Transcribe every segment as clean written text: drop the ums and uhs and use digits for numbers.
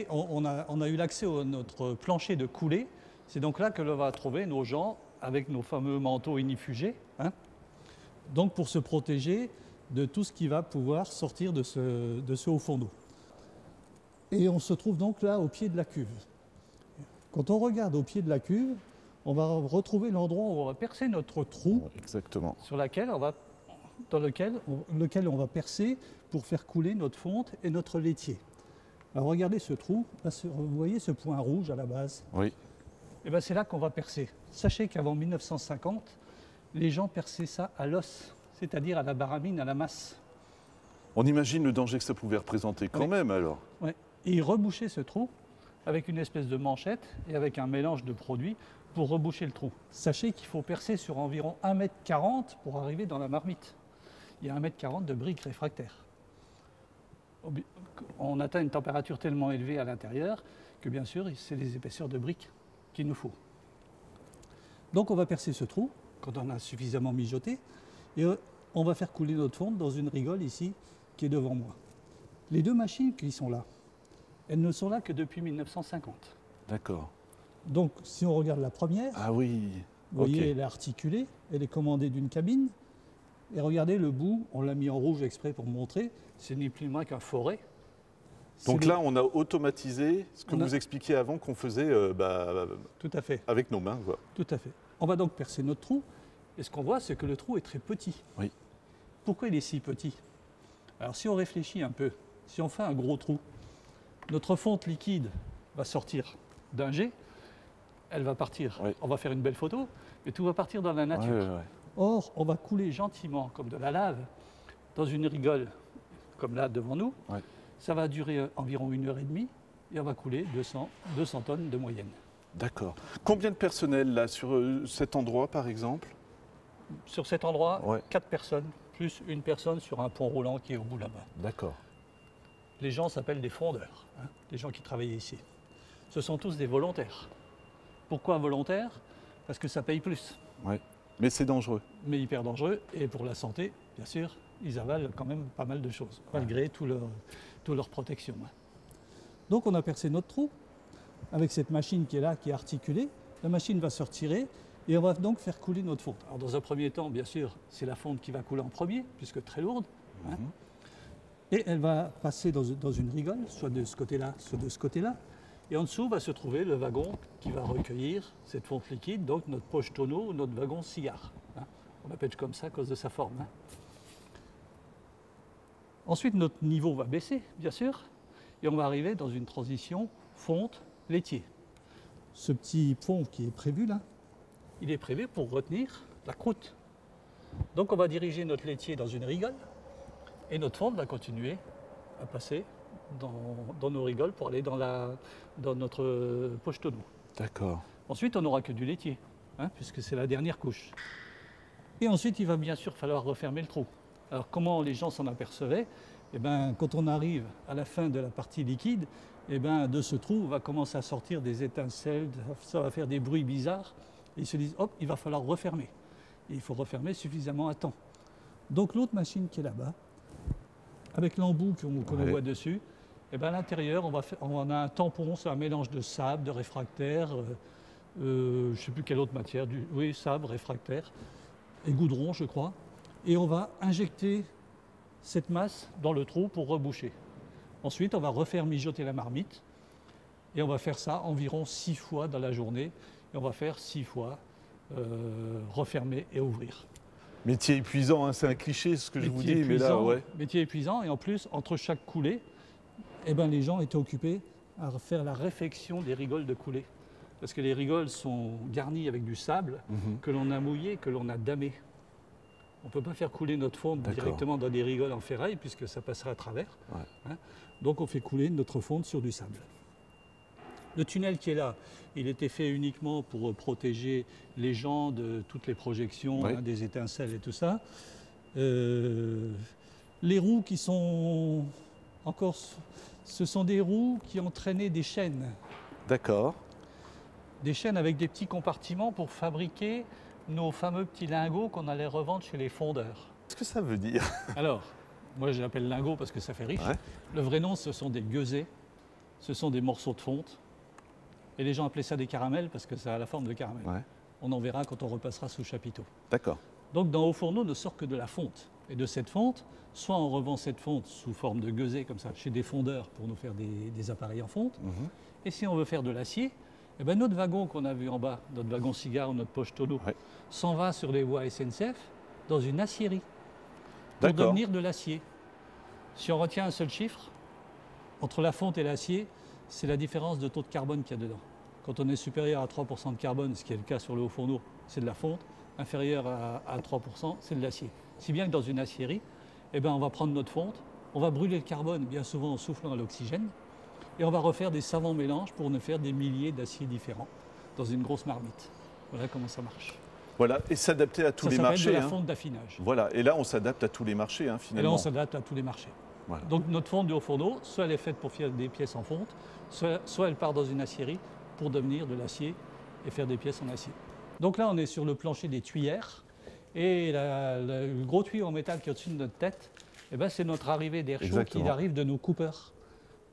On a eu l'accès à notre plancher de coulée. C'est donc là que l'on va trouver nos gens avec nos fameux manteaux ignifugés, hein, donc pour se protéger de tout ce qui va pouvoir sortir de ce haut fond d'eau. Et on se trouve donc là au pied de la cuve. Quand on regarde au pied de la cuve, on va retrouver l'endroit où on va percer notre trou. Exactement. Dans lequel on va percer pour faire couler notre fonte et notre laitier. Alors regardez ce trou, là, vous voyez ce point rouge à la base? Oui. Et bien c'est là qu'on va percer. Sachez qu'avant 1950, les gens perçaient ça à l'os, c'est-à-dire à la baramine, à la masse. On imagine le danger que ça pouvait représenter quand même alors. Oui. Et ils rebouchaient ce trou avec une espèce de manchette et avec un mélange de produits pour reboucher le trou. Sachez qu'il faut percer sur environ 1,40 m pour arriver dans la marmite. Il y a 1,40 m de briques réfractaires. On atteint une température tellement élevée à l'intérieur que bien sûr c'est les épaisseurs de briques qu'il nous faut. Donc on va percer ce trou quand on a suffisamment mijoté et on va faire couler notre fonte dans une rigole ici qui est devant moi. Les deux machines qui sont là, elles ne sont là que depuis 1950. D'accord. Donc si on regarde la première, ah oui, vous voyez, elle est articulée, elle est commandée d'une cabine. Et regardez le bout, on l'a mis en rouge exprès pour montrer, c'est ni plus ni moins qu'un forêt. Donc là, on a automatisé ce que vous expliquiez avant qu'on faisait tout à fait. Avec nos mains. Quoi. Tout à fait. On va donc percer notre trou, et ce qu'on voit, c'est que le trou est très petit. Oui. Pourquoi il est si petit? Alors si on réfléchit un peu, si on fait un gros trou, notre fonte liquide va sortir d'un jet, elle va partir, on va faire une belle photo, mais tout va partir dans la nature. Or, on va couler gentiment, comme de la lave, dans une rigole, comme là devant nous. Ça va durer environ 1h30 et on va couler 200 tonnes de moyenne. D'accord. Combien de personnel là sur cet endroit par exemple? Sur cet endroit, 4 personnes, plus une personne sur un pont roulant qui est au bout là-bas. D'accord. Les gens s'appellent des fondeurs, hein, les gens qui travaillent ici. Ce sont tous des volontaires. Pourquoi volontaires? Parce que ça paye plus. Mais c'est dangereux. Mais hyper dangereux, et pour la santé, bien sûr, ils avalent quand même pas mal de choses, malgré toute leur protection. Donc on a percé notre trou, avec cette machine qui est là, qui est articulée. La machine va se retirer, et on va donc faire couler notre fonte. Alors dans un premier temps, bien sûr, c'est la fonte qui va couler en premier, puisque très lourde. Hein. Et elle va passer dans une rigole, soit de ce côté-là, soit de ce côté-là. Et en dessous va se trouver le wagon qui va recueillir cette fonte liquide, donc notre poche tonneau, notre wagon cigare. Hein. On l'appelle comme ça à cause de sa forme. Hein. Ensuite, notre niveau va baisser, bien sûr, et on va arriver dans une transition fonte-laitier. Ce petit pont qui est prévu là, il est prévu pour retenir la croûte. Donc on va diriger notre laitier dans une rigole, et notre fonte va continuer à passer dans nos rigoles pour aller dans notre poche tonneau. D'accord. Ensuite, on n'aura que du laitier, hein, puisque c'est la dernière couche. Et ensuite, il va bien sûr falloir refermer le trou. Alors, comment les gens s'en apercevaient? Eh bien, quand on arrive à la fin de la partie liquide, eh bien, de ce trou va commencer à sortir des étincelles, ça va faire des bruits bizarres. Et ils se disent, hop, il va falloir refermer. Et il faut refermer suffisamment à temps. Donc, l'autre machine qui est là-bas, avec l'embout qu'on voit dessus, et bien à l'intérieur, on a un tampon, c'est un mélange de sable, de réfractaire, je ne sais plus quelle autre matière, sable, réfractaire et goudron, je crois. Et on va injecter cette masse dans le trou pour reboucher. Ensuite, on va refaire mijoter la marmite et on va faire ça environ 6 fois dans la journée. Et on va faire 6 fois refermer et ouvrir. Métier épuisant, hein, c'est un cliché ce que je vous dis, mais là, métier épuisant, et en plus, entre chaque coulée, eh ben, les gens étaient occupés à faire la réfection des rigoles de coulée. Parce que les rigoles sont garnies avec du sable que l'on a mouillé, que l'on a damé. On ne peut pas faire couler notre fonte directement dans des rigoles en ferraille, puisque ça passerait à travers. Hein. Donc on fait couler notre fonte sur du sable. Le tunnel qui est là, il était fait uniquement pour protéger les gens de toutes les projections, des étincelles et tout ça. Les roues qui sont encore, ce sont des roues qui ont traîné des chaînes. D'accord. Des chaînes avec des petits compartiments pour fabriquer nos fameux petits lingots qu'on allait revendre chez les fondeurs. Qu'est-ce que ça veut dire? Alors, moi je l'appelle lingot parce que ça fait riche. Ouais. Le vrai nom, ce sont des gueusets, ce sont des morceaux de fonte. Et les gens appelaient ça des caramels parce que ça a la forme de caramel. Ouais. On en verra quand on repassera sous chapiteau. D'accord. Donc dans Haut Fourneau ne sort que de la fonte. Et de cette fonte, soit on revend cette fonte sous forme de gueuset comme ça chez des fondeurs pour nous faire des appareils en fonte. Et si on veut faire de l'acier, eh ben notre wagon qu'on a vu en bas, notre wagon cigare ou notre poche tonneau, Ouais. s'en va sur les voies SNCF dans une acierie pour D'accord. devenir de l'acier. Si on retient un seul chiffre, entre la fonte et l'acier, c'est la différence de taux de carbone qu'il y a dedans. Quand on est supérieur à 3% de carbone, ce qui est le cas sur le Haut Fourneau, c'est de la fonte. Inférieur à 3%, c'est de l'acier. Si bien que dans une acierie, eh ben, on va prendre notre fonte, on va brûler le carbone, bien souvent en soufflant à l'oxygène, et on va refaire des savants mélanges pour nous faire des milliers d'aciers différents dans une grosse marmite. Voilà comment ça marche. Voilà, et s'adapter à tous Ça les s'appelle marchés. de la hein. fonte d'affinage. Voilà, et là on s'adapte à tous les marchés Et hein, là, finalement. on s'adapte à tous les marchés. Voilà. Donc notre fonte du Haut Fourneau, soit elle est faite pour faire des pièces en fonte, soit elle part dans une acierie pour devenir de l'acier et faire des pièces en acier. Donc là, on est sur le plancher des tuyères. Et le gros tuyau en métal qui est au-dessus de notre tête, eh ben, c'est notre arrivée d'air chaud qui Exactement. arrive de nos coupeurs.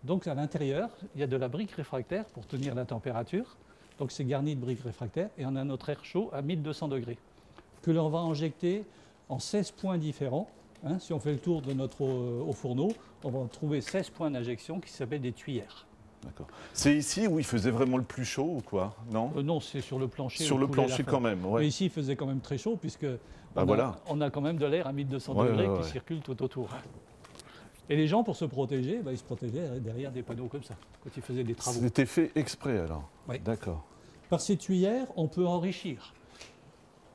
Donc à l'intérieur, il y a de la brique réfractaire pour tenir la température. Donc c'est garni de briques réfractaires et on a notre air chaud à 1200 degrés que l'on va injecter en 16 points différents. Hein, si on fait le tour de notre Haut Fourneau, on va trouver 16 points d'injection qui s'appellent des tuyères. D'accord. C'est ici où il faisait vraiment le plus chaud ou quoi? Non. Non, c'est sur le plancher. Sur où le coulait la plancher fonte. quand même, ouais. Mais ici, il faisait quand même très chaud puisque Bah voilà. on a quand même de l'air à 1200 Ouais, degrés ouais, qui ouais. circule tout autour. Et les gens, pour se protéger, bah, ils se protégeaient derrière des panneaux comme ça, quand ils faisaient des travaux. C'était fait exprès alors. Oui. D'accord. Par ces tuyères, on peut enrichir.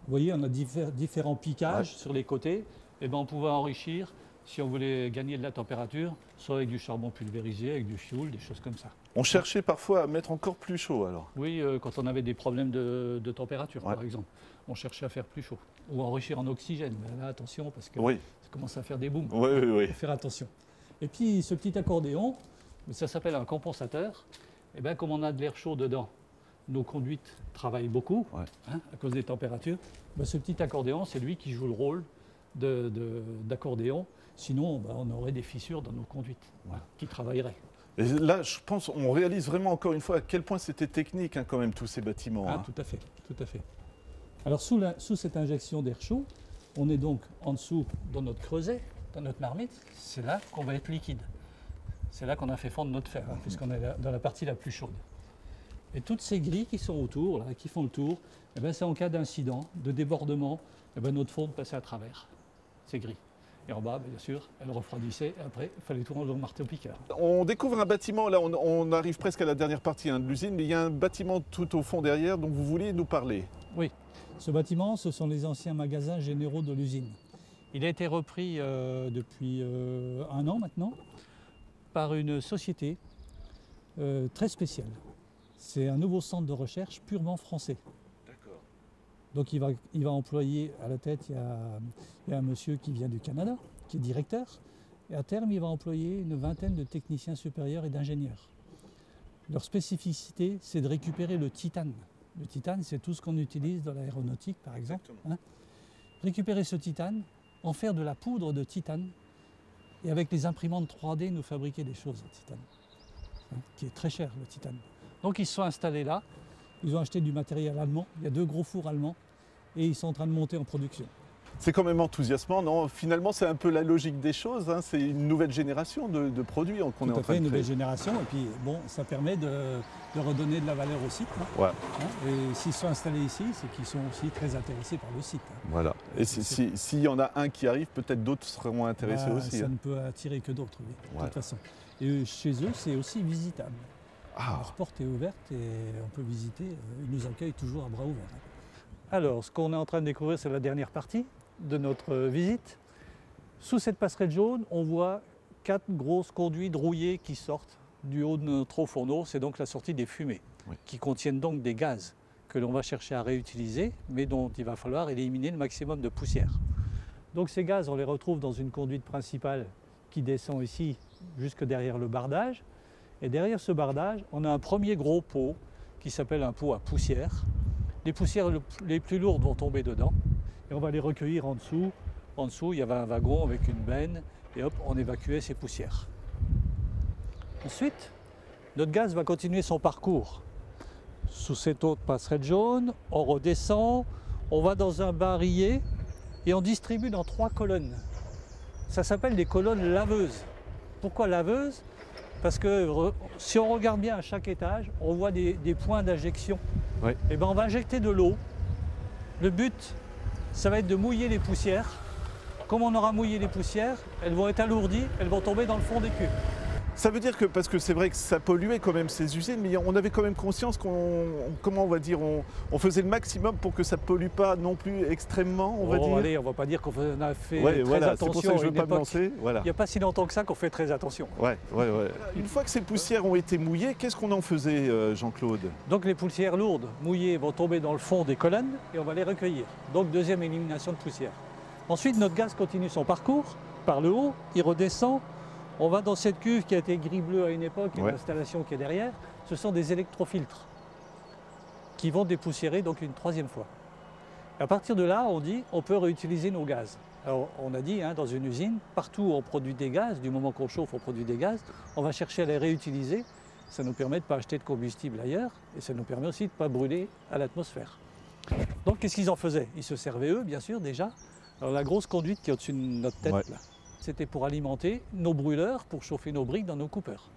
Vous voyez, on a différents piquages sur les côtés. Et ben, on pouvait enrichir, si on voulait gagner de la température, soit avec du charbon pulvérisé, avec du fioul, des choses comme ça. On cherchait parfois à mettre encore plus chaud alors. Oui, quand on avait des problèmes de température, Ouais. par exemple, on cherchait à faire plus chaud. Ou enrichir en oxygène. Mais là, attention, parce que Oui. ça commence à faire des booms. Oui, oui, oui. Il faut faire attention. Et puis, ce petit accordéon, ça s'appelle un compensateur. Et bien, comme on a de l'air chaud dedans, nos conduites travaillent beaucoup, Ouais. hein, à cause des températures. Ben, ce petit accordéon, c'est lui qui joue le rôle d'accordéon. Sinon, ben, on aurait des fissures dans nos conduites qui travailleraient. Et là, je pense, on réalise vraiment encore une fois à quel point c'était technique hein, quand même tous ces bâtiments. Ah, hein. tout à fait, tout à fait. Alors, sous cette injection d'air chaud, on est donc en dessous dans notre creuset, dans notre marmite. C'est là qu'on va être liquide. C'est là qu'on a fait fondre notre fer, hein, puisqu'on est dans la partie la plus chaude. Et toutes ces grilles qui sont autour, là, qui font le tour, eh ben, c'est en cas d'incident, de débordement, eh ben, notre fonte passait à travers ces grilles. Et en bas, bien sûr, elle refroidissait. Et après, il fallait tout ranger au marteau-piqueur. On découvre un bâtiment, là on arrive presque à la dernière partie hein, de l'usine, mais il y a un bâtiment tout au fond derrière dont vous vouliez nous parler. Oui, ce bâtiment, ce sont les anciens magasins généraux de l'usine. Il a été repris depuis 1 an maintenant par une société très spéciale. C'est un nouveau centre de recherche purement français. D'accord. Donc il va employer à la tête, il y a un monsieur qui vient du Canada, qui est directeur, et à terme il va employer une vingtaine de techniciens supérieurs et d'ingénieurs. Leur spécificité, c'est de récupérer le titane. Le titane, c'est tout ce qu'on utilise dans l'aéronautique, par exemple. Hein. Récupérer ce titane, en faire de la poudre de titane, et avec les imprimantes 3D, nous fabriquer des choses en titane, hein, qui est très cher, le titane. Donc ils se sont installés là, ils ont acheté du matériel allemand, il y a 2 gros fours allemands, et ils sont en train de monter en production. C'est quand même enthousiasmant, non? Finalement, c'est un peu la logique des choses. Hein. C'est une nouvelle génération de produits qu'on est en Tout à train fait, de une nouvelle créer. génération, et puis bon, ça permet de redonner de la valeur au site. Hein, Ouais, hein. Et s'ils sont installés ici, c'est qu'ils sont aussi très intéressés par le site. Hein. voilà. Et s'il y en a un qui arrive, peut-être d'autres seront intéressés Bah, aussi. ça hein. ne peut attirer que d'autres, oui, de Ouais. toute façon. Et chez eux, c'est aussi visitable. Ah, Leur porte est ouverte et on peut visiter. Ils nous accueillent toujours à bras ouverts. Alors, ce qu'on est en train de découvrir, c'est la dernière partie de notre visite. Sous cette passerelle jaune, on voit 4 grosses conduites rouillées qui sortent du haut de notre Haut Fourneau. C'est donc la sortie des fumées, Oui. qui contiennent donc des gaz que l'on va chercher à réutiliser, mais dont il va falloir éliminer le maximum de poussière. Donc ces gaz, on les retrouve dans une conduite principale qui descend ici jusque derrière le bardage. Et derrière ce bardage, on a un premier gros pot qui s'appelle un pot à poussière. Les poussières les plus lourdes vont tomber dedans et on va les recueillir en dessous. En dessous, il y avait un wagon avec une benne et hop, on évacuait ces poussières. Ensuite, notre gaz va continuer son parcours. Sous cette autre passerelle jaune, on redescend, on va dans un barillet et on distribue dans 3 colonnes. Ça s'appelle des colonnes laveuses. Pourquoi laveuses? Parce que si on regarde bien à chaque étage, on voit des points d'injection. Oui. Et ben on va injecter de l'eau. Le but, ça va être de mouiller les poussières. Comme on aura mouillé les poussières, elles vont être alourdies, elles vont tomber dans le fond des cuves. Ça veut dire que, parce que c'est vrai que ça polluait quand même ces usines, mais on avait quand même conscience comment on va dire, on faisait le maximum pour que ça ne pollue pas non plus extrêmement, on va dire. Allez, on ne va pas dire qu'on a fait Ouais, très voilà, attention. c'est pour ça que je ne veux pas me époque. lancer. Voilà. Il n'y a pas si longtemps que ça qu'on fait très attention. Ouais. Une fois que ces poussières ont été mouillées, qu'est-ce qu'on en faisait, Jean-Claude? Donc les poussières lourdes, mouillées, vont tomber dans le fond des colonnes et on va les recueillir. Donc deuxième élimination de poussière. Ensuite, notre gaz continue son parcours par le haut, il redescend. On va dans cette cuve qui a été gris-bleu à une époque, et l'installation qui est derrière. Ce sont des électrofiltres qui vont dépoussiérer donc une 3e fois. À partir de là, on dit on peut réutiliser nos gaz. Alors on a dit dans une usine, partout où on produit des gaz, du moment qu'on chauffe, on produit des gaz, on va chercher à les réutiliser. Ça nous permet de ne pas acheter de combustible ailleurs et ça nous permet aussi de ne pas brûler à l'atmosphère. Donc qu'est-ce qu'ils en faisaient? Ils se servaient eux, bien sûr, déjà. Alors la grosse conduite qui est au-dessus de notre tête, là, c'était pour alimenter nos brûleurs, pour chauffer nos briques dans nos coupeurs.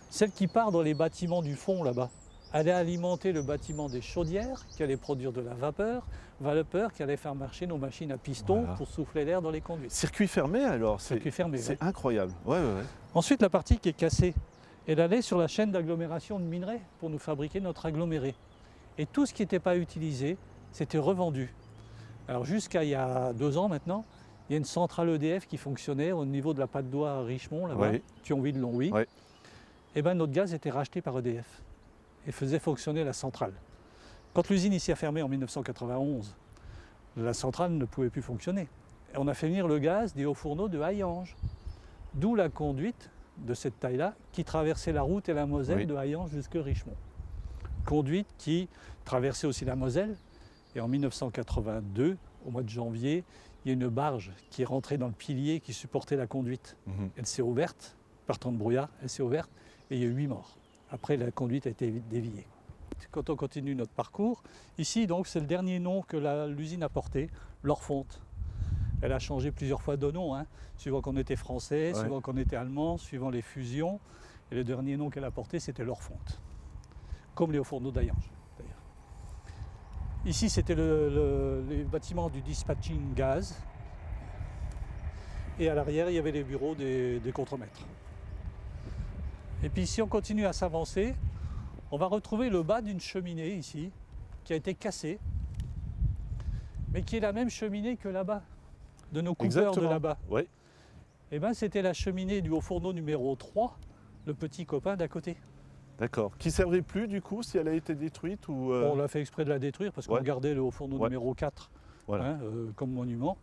Celle qui part dans les bâtiments du fond là-bas, allait alimenter le bâtiment des chaudières qui allait produire de la vapeur qui allait faire marcher nos machines à piston pour souffler l'air dans les conduites. Circuit fermé alors? Circuit fermé, c'est incroyable. Ouais. Ensuite, la partie qui est cassée, elle allait sur la chaîne d'agglomération de minerais pour nous fabriquer notre aggloméré. Et tout ce qui n'était pas utilisé, c'était revendu. Alors jusqu'à il y a 2 ans maintenant, il y a une centrale EDF qui fonctionnait au niveau de la Patte d'Oie à Richemont, là-bas, Thionville-Longwy. Et ben notre gaz était racheté par EDF et faisait fonctionner la centrale. Quand l'usine ici a fermé en 1991, la centrale ne pouvait plus fonctionner. Et on a fait venir le gaz des hauts fourneaux de Hayange, d'où la conduite de cette taille-là qui traversait la route et la Moselle de Hayange jusqu'à Richemont. Conduite qui traversait aussi la Moselle. Et en 1982, au mois de janvier, il y a une barge qui est rentrée dans le pilier qui supportait la conduite. Elle s'est ouverte, par temps de brouillard, elle s'est ouverte et il y a eu 8 morts. Après, la conduite a été déviée. Quand on continue notre parcours, ici, donc, c'est le dernier nom que l'usine a porté, l'Orfonte. Elle a changé plusieurs fois de nom, suivant qu'on était français, suivant qu'on était allemand, suivant les fusions. Et le dernier nom qu'elle a porté, c'était l'Orfonte. Comme les hauts fourneaux d'Hayange, d'ailleurs. Ici, c'était les bâtiments du dispatching gaz. Et à l'arrière, il y avait les bureaux des contremaîtres. Et puis si on continue à s'avancer, on va retrouver le bas d'une cheminée ici, qui a été cassée, mais qui est la même cheminée que là-bas, de nos coupeurs de là-bas. Et bien, c'était la cheminée du haut fourneau numéro 3, le petit copain d'à côté. D'accord. Qui ne servait plus du coup si elle a été détruite ou On l'a fait exprès de la détruire parce qu'on gardait le haut fourneau numéro 4 comme monument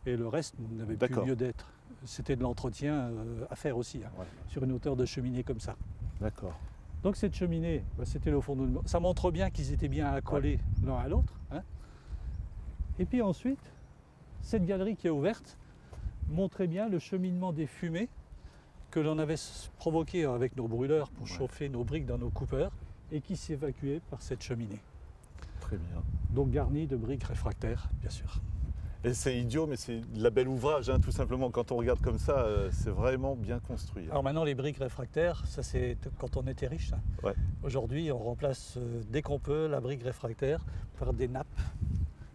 et le reste n'avait plus lieu d'être. C'était de l'entretien à faire aussi, sur une hauteur de cheminée comme ça. D'accord. Donc cette cheminée, c'était le haut fourneau numéro... Ça montre bien qu'ils étaient bien accolés l'un à l'autre. Et puis ensuite, cette galerie qui est ouverte montrait bien le cheminement des fumées que l'on avait provoqué avec nos brûleurs pour chauffer nos briques dans nos coupeurs et qui s'évacuait par cette cheminée. Très bien. Donc garnie de briques réfractaires, bien sûr. Et c'est idiot, mais c'est de la belle ouvrage, tout simplement. Quand on regarde comme ça, c'est vraiment bien construit. Alors maintenant, les briques réfractaires, ça c'est quand on était riche. Aujourd'hui, on remplace dès qu'on peut la brique réfractaire par des nappes,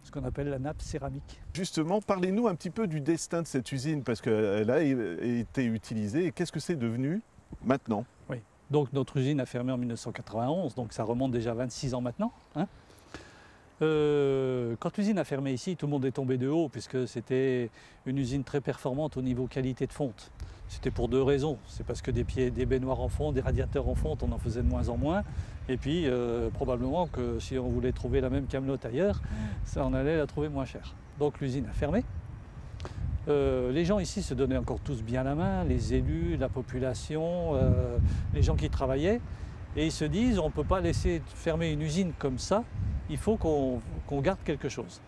ce qu'on appelle la nappe céramique. Justement, parlez-nous un petit peu du destin de cette usine, parce qu'elle a été utilisée. Et qu'est-ce que c'est devenu maintenant? Oui, donc notre usine a fermé en 1991, donc ça remonte déjà 26 ans maintenant. Quand l'usine a fermé ici, tout le monde est tombé de haut, puisque c'était une usine très performante au niveau qualité de fonte. C'était pour 2 raisons. C'est parce que des baignoires en fonte, des radiateurs en fonte, on en faisait de moins en moins. Et puis, probablement que si on voulait trouver la même camelote ailleurs, ça, on allait la trouver moins chère. Donc l'usine a fermé. Les gens ici se donnaient encore tous bien la main, les élus, la population, les gens qui travaillaient. Et ils se disent, on ne peut pas laisser fermer une usine comme ça, il faut qu'on garde quelque chose.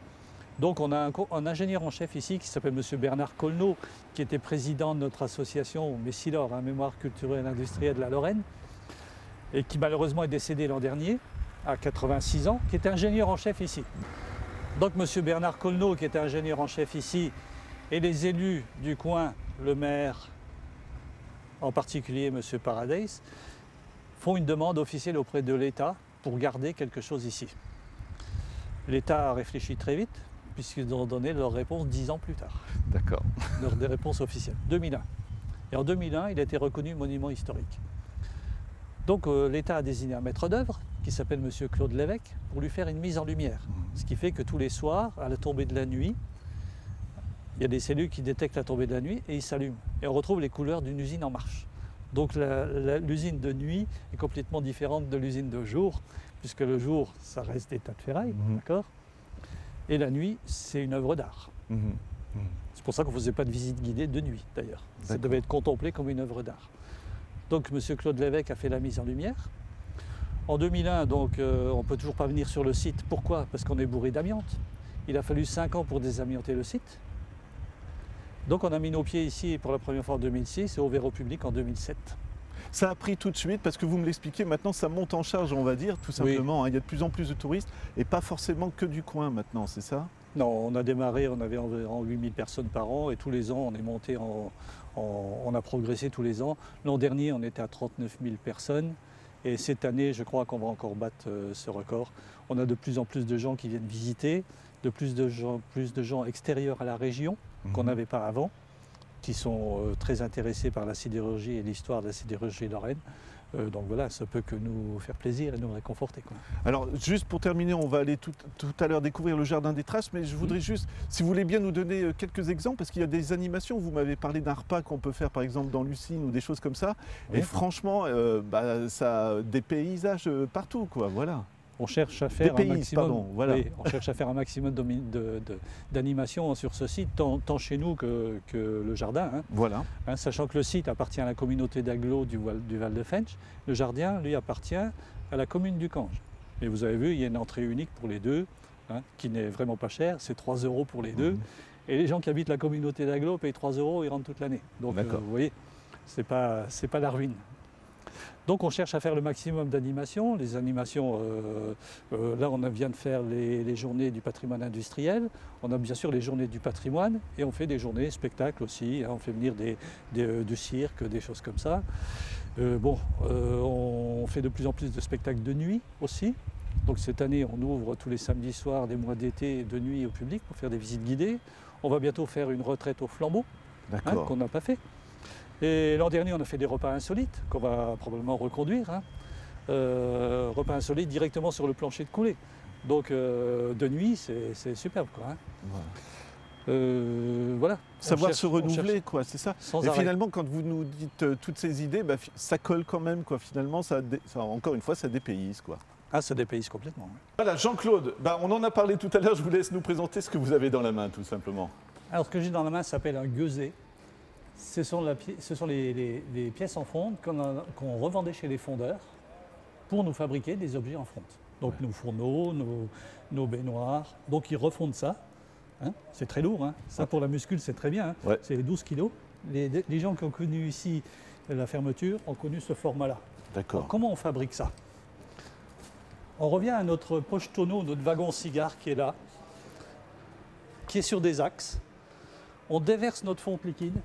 Donc on a un ingénieur en chef ici qui s'appelle M. Bernard Colneau, qui était président de notre association Messilor, Mémoire culturelle et industrielle de la Lorraine, et qui malheureusement est décédé l'an dernier, à 86 ans, qui était ingénieur en chef ici. Donc M. Bernard Colneau, qui était ingénieur en chef ici, et les élus du coin, le maire, en particulier M. Paradis, font une demande officielle auprès de l'État pour garder quelque chose ici. L'État a réfléchi très vite, puisqu'ils ont donné leur réponse 10 ans plus tard. D'accord. Des réponses officielles, 2001. Et en 2001, il a été reconnu monument historique. Donc l'État a désigné un maître d'œuvre qui s'appelle M. Claude Lévesque pour lui faire une mise en lumière. Ce qui fait que tous les soirs, à la tombée de la nuit, il y a des cellules qui détectent la tombée de la nuit et ils s'allument. Et on retrouve les couleurs d'une usine en marche. Donc l'usine de nuit est complètement différente de l'usine de jour, puisque le jour, ça reste des tas de ferraille, d'accord ? Et la nuit, c'est une œuvre d'art. C'est pour ça qu'on ne faisait pas de visite guidée de nuit, d'ailleurs. Ça devait être contemplé comme une œuvre d'art. Donc M. Claude Lévesque a fait la mise en lumière. En 2001, donc, on ne peut toujours pas venir sur le site. Pourquoi ? Parce qu'on est bourré d'amiante. Il a fallu 5 ans pour désamianter le site. Donc on a mis nos pieds ici pour la première fois en 2006 et ouvert au public en 2007. Ça a pris tout de suite, parce que vous me l'expliquez, maintenant ça monte en charge, on va dire, tout simplement. Oui. Il y a de plus en plus de touristes, et pas forcément que du coin maintenant, c'est ça ? Non, on a démarré, on avait environ 8000 personnes par an, et tous les ans on est monté, on a progressé tous les ans. L'an dernier on était à 39 000 personnes, et cette année je crois qu'on va encore battre ce record. On a de plus en plus de gens qui viennent visiter, de plus de gens extérieurs à la région, qu'on n'avait pas avant, qui sont très intéressés par la sidérurgie et l'histoire de la sidérurgie lorraine. Donc voilà, ça peut que nous faire plaisir et nous réconforter, quoi. Alors juste pour terminer, on va aller tout à l'heure découvrir le Jardin des Traces, mais je voudrais juste, si vous voulez bien nous donner quelques exemples, parce qu'il y a des animations, vous m'avez parlé d'un repas qu'on peut faire par exemple dans l'usine ou des choses comme ça, et franchement, ça a des paysages partout, quoi, voilà. On cherche à faire on cherche à faire un maximum d'animation sur ce site, tant chez nous que le jardin. Voilà. Sachant que le site appartient à la communauté d'agglos du Val de Fensch, le jardin, lui, appartient à la commune du Cange. Et vous avez vu, il y a une entrée unique pour les deux, qui n'est vraiment pas chère, c'est 3 € pour les deux. Et les gens qui habitent la communauté d'agglos payent 3 €, ils rentrent toute l'année. Donc vous voyez, c'est pas la ruine. Donc on cherche à faire le maximum d'animations. Les animations, là on vient de faire les journées du patrimoine industriel. On a bien sûr les journées du patrimoine et on fait des journées spectacles aussi. On fait venir du cirque, des choses comme ça. On fait de plus en plus de spectacles de nuit aussi. Donc cette année on ouvre tous les samedis soirs des mois d'été de nuit au public pour faire des visites guidées. On va bientôt faire une retraite au flambeau, qu'on n'a pas fait. Et l'an dernier, on a fait des repas insolites qu'on va probablement reconduire. Repas insolites directement sur le plancher de coulée. Donc de nuit, c'est superbe, quoi. Voilà. Savoir se renouveler, quoi, c'est ça. Et arrêt. Finalement, quand vous nous dites toutes ces idées, ça colle quand même, quoi. Finalement, encore une fois, ça dépayse, quoi. Ah, ça dépayse complètement. Oui. Voilà, Jean-Claude, on en a parlé tout à l'heure, je vous laisse nous présenter ce que vous avez dans la main, tout simplement. Alors, ce que j'ai dans la main s'appelle un gueuset. Ce sont les pièces en fonte qu'on revendait chez les fondeurs pour nous fabriquer des objets en fonte. Donc nos fourneaux, nos baignoires. Donc ils refondent ça. C'est très lourd. Ça pour la muscule c'est très bien. C'est 12 kilos. Les gens qui ont connu ici la fermeture ont connu ce format-là. D'accord. Alors, comment on fabrique ça? On revient à notre poche tonneau, notre wagon cigare qui est là, qui est sur des axes. On déverse notre fonte liquide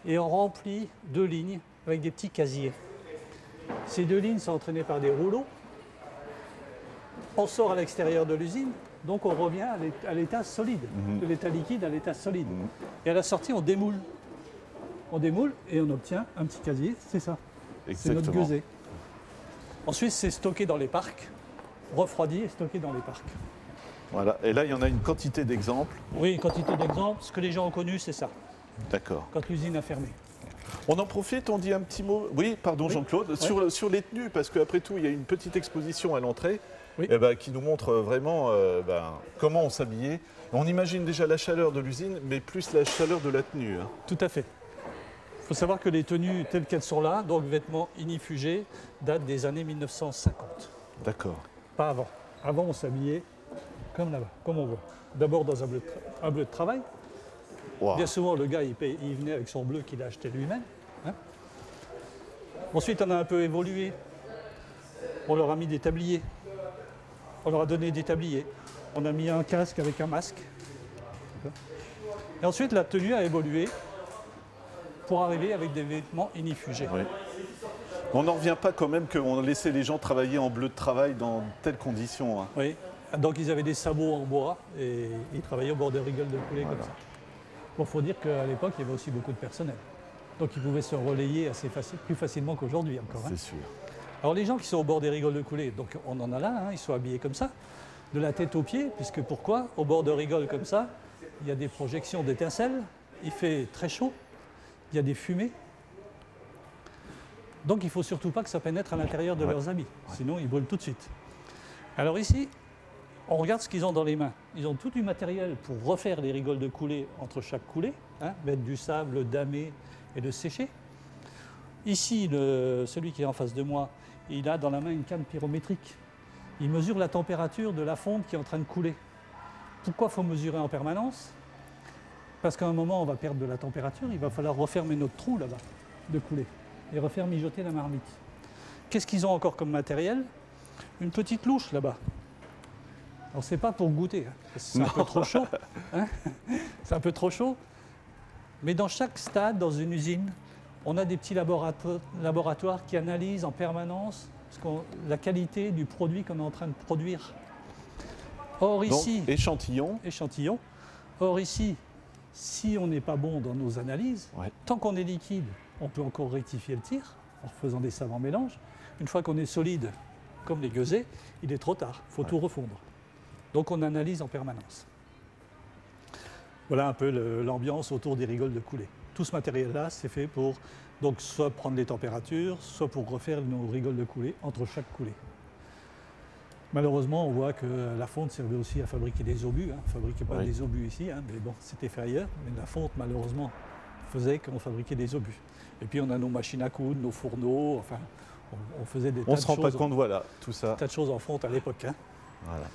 et on remplit 2 lignes avec des petits casiers. Ces 2 lignes sont entraînées par des rouleaux. On sort à l'extérieur de l'usine, donc on revient à l'état solide, de l'état liquide à l'état solide. Et à la sortie, on démoule. On démoule et on obtient un petit casier, c'est ça. C'est notre gueuset. Ensuite, c'est stocké dans les parcs, refroidi et stocké dans les parcs. Voilà, et là, il y en a une quantité d'exemples. Oui, une quantité d'exemples. Ce que les gens ont connu, c'est ça. D'accord. Quand l'usine a fermé. On en profite, on dit un petit mot. Oui, pardon Jean-Claude, sur les tenues, parce qu'après tout, il y a une petite exposition à l'entrée. Oui. qui nous montre vraiment comment on s'habillait. On imagine déjà la chaleur de l'usine, mais plus la chaleur de la tenue. Hein. Tout à fait. Il faut savoir que les tenues telles qu'elles sont là, donc vêtements inifugés, datent des années 1950. D'accord. Pas avant. Avant, on s'habillait comme là-bas, comme on voit. D'abord dans un bleu de travail. Wow. Bien souvent, le gars, il venait avec son bleu qu'il a acheté lui-même. Hein. Ensuite, on a un peu évolué. On leur a mis des tabliers. On leur a donné des tabliers. On a mis un casque avec un masque. Et ensuite, la tenue a évolué pour arriver avec des vêtements inifugés. Oui. On n'en revient pas quand même qu'on laissait les gens travailler en bleu de travail dans telles conditions. Hein. Oui. Donc, ils avaient des sabots en bois et ils travaillaient au bord de rigoles de coulée comme ça. Bon, il faut dire qu'à l'époque, il y avait aussi beaucoup de personnel. Donc, ils pouvaient se relayer plus facilement qu'aujourd'hui encore. Hein. C'est sûr. Alors, les gens qui sont au bord des rigoles de coulée, donc on en a là, hein, ils sont habillés comme ça, de la tête aux pieds, puisque pourquoi? Au bord de rigoles comme ça, il y a des projections d'étincelles, il fait très chaud, il y a des fumées. Donc, il ne faut surtout pas que ça pénètre à l'intérieur de leurs habits, sinon ils brûlent tout de suite. Alors ici, on regarde ce qu'ils ont dans les mains. Ils ont tout du matériel pour refaire les rigoles de coulée entre chaque coulée, hein, mettre du sable, damer et le sécher. Ici, celui qui est en face de moi, il a dans la main une canne pyrométrique. Il mesure la température de la fonte qui est en train de couler. Pourquoi il faut mesurer en permanence? Parce qu'à un moment, on va perdre de la température, il va falloir refermer notre trou là-bas de coulée et refaire mijoter la marmite. Qu'est-ce qu'ils ont encore comme matériel? Une petite louche là-bas. Alors, c'est pas pour goûter, hein, parce que c'est un peu trop chaud. Hein, c'est un peu trop chaud. Mais dans chaque stade, dans une usine, on a des petits laboratoires qui analysent en permanence la qualité du produit qu'on est en train de produire. Or ici, donc, échantillon. Or ici, si on n'est pas bon dans nos analyses, tant qu'on est liquide, on peut encore rectifier le tir en faisant des savants mélanges. Une fois qu'on est solide, comme les gueusets, il est trop tard, il faut tout refondre. Donc on analyse en permanence. Voilà un peu l'ambiance autour des rigoles de coulée. Tout ce matériel-là, c'est fait pour donc, soit prendre les températures, soit pour refaire nos rigoles de coulée entre chaque coulée. Malheureusement, on voit que la fonte servait aussi à fabriquer des obus. Hein. On ne fabriquait pas des obus ici, hein, mais bon, c'était fait ailleurs. Mais la fonte, malheureusement, faisait qu'on fabriquait des obus. Et puis on a nos machines à coudre, nos fourneaux, enfin, on faisait des tas de choses. On ne se rend pas compte, voilà, tout ça. Des tas de choses en fonte à l'époque. Hein. Voilà.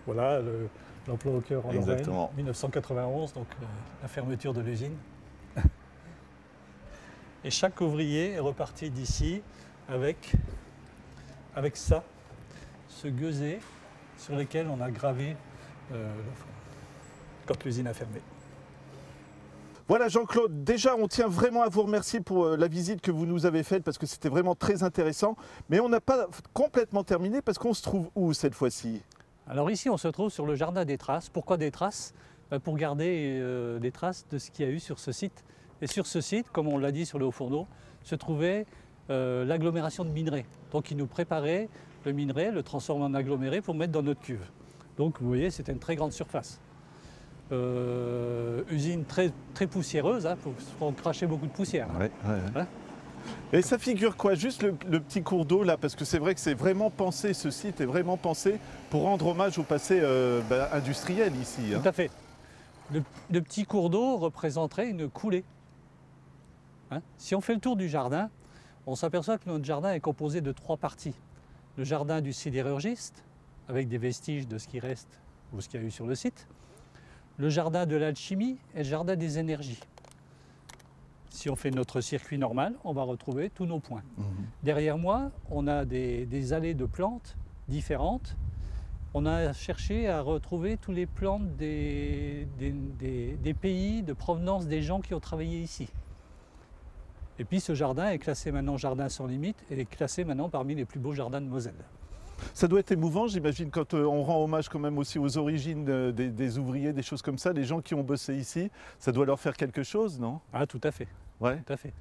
Voilà l'emploi au cœur en Lorraine, 1991, donc la fermeture de l'usine. Et chaque ouvrier est reparti d'ici avec ça, ce gueuset sur lequel on a gravé quand l'usine a fermé. Voilà Jean-Claude, déjà on tient vraiment à vous remercier pour la visite que vous nous avez faite parce que c'était vraiment très intéressant. Mais on n'a pas complètement terminé parce qu'on se trouve où cette fois-ci? Alors ici on se trouve sur le jardin des traces. Pourquoi des traces? Pour garder des traces de ce qu'il y a eu sur ce site. Et sur ce site, comme on l'a dit sur le Haut-Fourneau, se trouvait l'agglomération de minerais. Donc ils nous préparaient le minerai, le transformer en aggloméré pour mettre dans notre cuve. Donc vous voyez, c'était une très grande surface. Usine très, très poussiéreuse, hein, on crachait beaucoup de poussière. Hein. Hein. Et ça figure quoi? Juste le petit cours d'eau là, parce que c'est vrai que c'est vraiment pensé, ce site est vraiment pensé pour rendre hommage au passé industriel ici. Hein. Tout à fait. Le petit cours d'eau représenterait une coulée. Hein. Si on fait le tour du jardin, on s'aperçoit que notre jardin est composé de 3 parties. Le jardin du sidérurgiste, avec des vestiges de ce qui reste ou ce qu'il y a eu sur le site. Le jardin de l'alchimie et le jardin des énergies. Si on fait notre circuit normal, on va retrouver tous nos points. Derrière moi, on a des allées de plantes différentes. On a cherché à retrouver tous les plantes des pays de provenance des gens qui ont travaillé ici. Et puis ce jardin est classé maintenant jardin sans limite et est classé maintenant parmi les plus beaux jardins de Moselle. Ça doit être émouvant, j'imagine, quand on rend hommage quand même aussi aux origines des ouvriers, des choses comme ça, les gens qui ont bossé ici, ça doit leur faire quelque chose, non? Ah, tout à fait. Ouais. Tout à fait.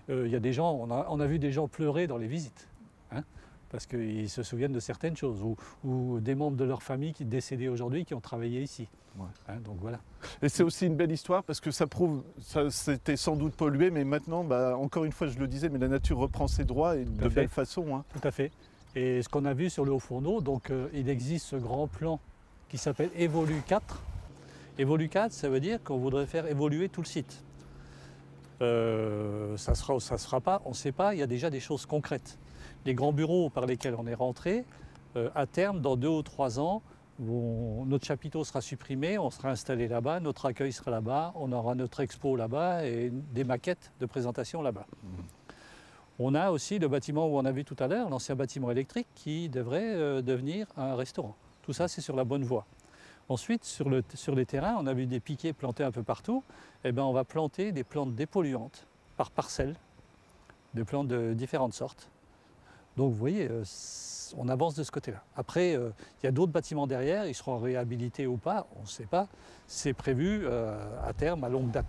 Il y a des gens, on a vu des gens pleurer dans les visites, hein, parce qu'ils se souviennent de certaines choses, ou des membres de leur famille qui décédés aujourd'hui qui ont travaillé ici. Ouais. Hein, donc voilà. Et c'est aussi une belle histoire parce que ça prouve, ça c'était sans doute pollué, mais maintenant, encore une fois, je le disais, mais la nature reprend ses droits et de belle façon. Hein. Tout à fait. Et ce qu'on a vu sur le Haut-Fourneau, donc il existe ce grand plan qui s'appelle Évolu 4. Évolu 4, ça veut dire qu'on voudrait faire évoluer tout le site. Ça sera ou ça ne sera pas, on ne sait pas, il y a déjà des choses concrètes. Les grands bureaux par lesquels on est rentré, à terme, dans 2 ou 3 ans, notre chapiteau sera supprimé, on sera installé là-bas, notre accueil sera là-bas, on aura notre expo là-bas et des maquettes de présentation là-bas. On a aussi le bâtiment où on a vu tout à l'heure, l'ancien bâtiment électrique, qui devrait devenir un restaurant. Tout ça, c'est sur la bonne voie. Ensuite, sur les terrains, on a vu des piquets plantés un peu partout. Eh ben, on va planter des plantes dépolluantes par parcelle, des plantes de différentes sortes. Donc vous voyez, on avance de ce côté-là. Après, il y a d'autres bâtiments derrière, ils seront réhabilités ou pas, on ne sait pas. C'est prévu à terme, à longue date.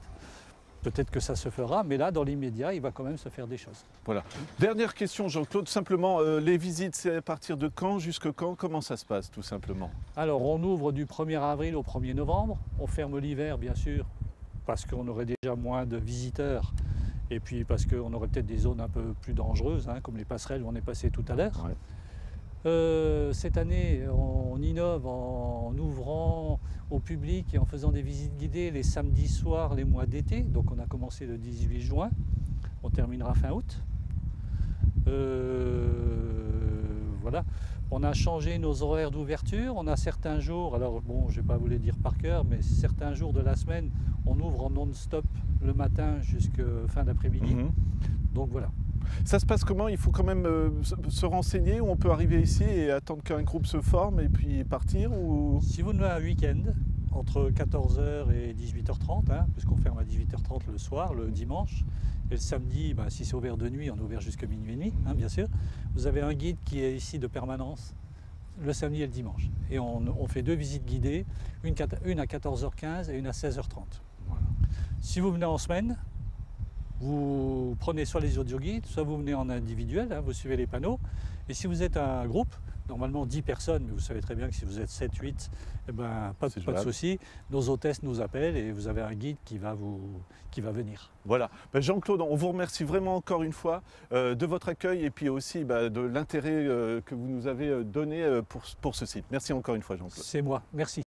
Peut-être que ça se fera, mais là, dans l'immédiat, il va quand même se faire des choses. Voilà. Dernière question, Jean-Claude. Simplement, les visites, c'est à partir de quand, jusque quand? Comment ça se passe, tout simplement? Alors, on ouvre du 1er avril au 1er novembre. On ferme l'hiver, bien sûr, parce qu'on aurait déjà moins de visiteurs. Et puis parce qu'on aurait peut-être des zones un peu plus dangereuses, hein, comme les passerelles où on est passé tout à l'heure. Ouais. Cette année, on innove en ouvrant au public et en faisant des visites guidées les samedis soirs, les mois d'été. Donc on a commencé le 18 juin, on terminera fin août. Voilà. On a changé nos horaires d'ouverture. On a certains jours, alors bon, je ne vais pas vous les dire par cœur, mais certains jours de la semaine, on ouvre en non-stop le matin jusqu'à fin d'après-midi. Donc voilà. Ça se passe comment? Il faut quand même se renseigner, ou on peut arriver ici et attendre qu'un groupe se forme et puis partir, ou... Si vous venez un week-end, entre 14h et 18h30, hein, puisqu'on ferme à 18h30 le soir, le dimanche, et le samedi, ben, si c'est ouvert de nuit, on est ouvert jusqu'à minuit et demi, hein, bien sûr. Vous avez un guide qui est ici de permanence, le samedi et le dimanche. Et on fait 2 visites guidées, une à 14h15 et une à 16h30. Voilà. Si vous venez en semaine, vous prenez soit les audioguides, soit vous venez en individuel, hein, vous suivez les panneaux. Et si vous êtes un groupe, normalement 10 personnes, mais vous savez très bien que si vous êtes 7, 8, eh ben, pas de souci. Nos hôtesses nous appellent et vous avez un guide qui va venir. Voilà. Ben Jean-Claude, on vous remercie vraiment encore une fois de votre accueil et puis aussi de l'intérêt que vous nous avez donné pour ce site. Merci encore une fois, Jean-Claude. C'est moi, merci.